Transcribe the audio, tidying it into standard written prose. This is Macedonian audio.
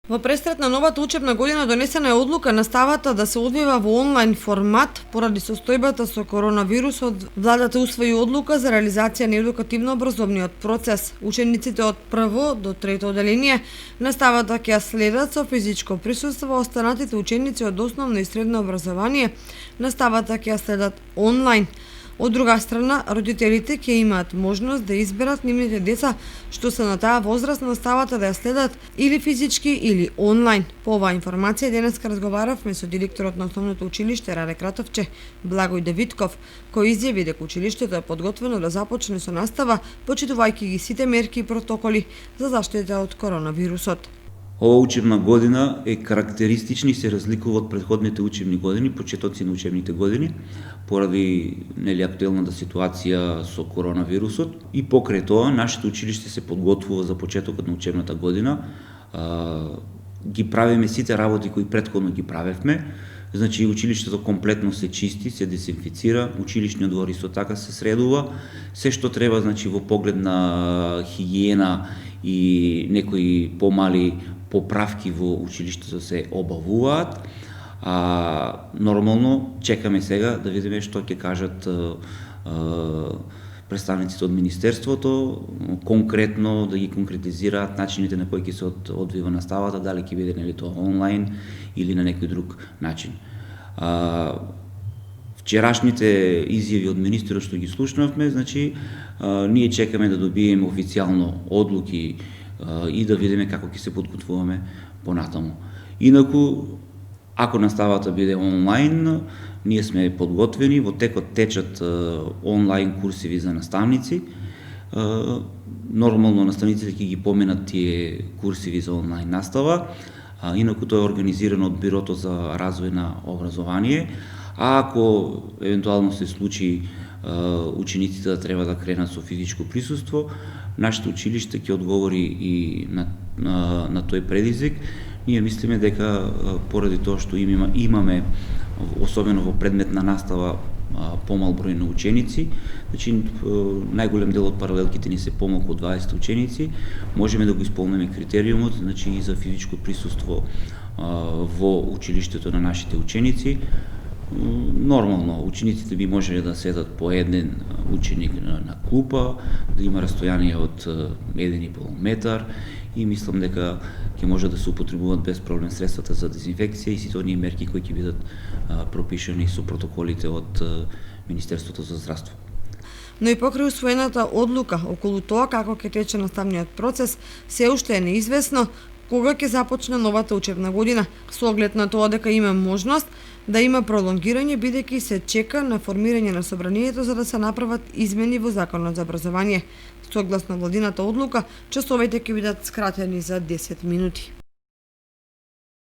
Во престрет на новата учебна година донесена е одлука наставата да се одвива во онлайн формат поради состојбата со коронавирусот. Владата усвои одлука за реализација на едукативно-образовниот процес. Учениците од прво до трето оделение наставата ќе ја следат со физичко присуство, останатите ученици од основно и средно образование наставата ќе ја следат онлайн. Од друга страна, родителите ќе имаат можност да изберат нивните деца што се на таа возраст наставата да ја следат или физички или онлайн. По оваа информација денеска разговаравме со директорот на основното училиште Раде Кратовче, Благој Давидков, кој изјави дека училиштето е подготвено да започне со настава, почитувајќи ги сите мерки и протоколи за заштита од коронавирусот. Ова учебна година е карактеристична и се разликува од претходните учебни години, почетоци на учебните години, поради актуелната ситуација со коронавирусот. И покрај тоа, нашето училиште се подготвува за почетокот на учебната година. Ги правиме сите работи кои претходно ги правевме. Значи, училиштето комплетно се чисти, се дезинфицира, училишниот двор исто така се средува. Се што треба, значи, во поглед на хигиена и некои помали поправки во училиштето се обавуваат. Нормално чекаме сега да видиме што ќе кажат представниците од Министерството, конкретно да ги конкретизираат начините на кои ќе се одвива наставата, дали ќе биде тоа онлайн или на некој друг начин. Вчерашните изјави од министерот што ги слушнавме, значи ние чекаме да добиеме официјално одлуки и да видиме како ќе се подготвуваме понатаму. Инаку, ако наставата биде онлайн, ние сме подготвени, во текот течат онлайн курсиви за наставници. Нормално наставниците ќе ги поминат тие курсиви за онлайн настава, инаку тоа е организирано од Бирото за развој на образование, а ако евентуално се случи учениците да треба да кренат со физичко присуство, нашето училиште ќе одговори и на тој предизвик. Ние мислиме дека поради тоа што имаме, особено во предметна настава, помал број на ученици, значи најголем дел од паралелките ни се помалку од 20 ученици, можеме да го исполниме критериумот, значи и за физичко присуство во училиштето на нашите ученици. Нормално, учениците би можеле да седат по еден ученик на клупа, да има растојание од 1,5 метар и мислам дека ќе може да се употребуваат без проблем средствата за дезинфекција и сите оние мерки кои ќе бидат пропишани со протоколите од Министерството за здравство. Но и покрај усвоената одлука околу тоа како ќе тече наставниот процес, се уште е неизвестно кога ќе започне новата учебна година, со оглед на тоа дека има можност да има пролонгирање, бидејќи се чека на формирање на собранието за да се направат измени во Законот за образование. Согласно владината одлука, часовите ќе бидат скратени за 10 минути.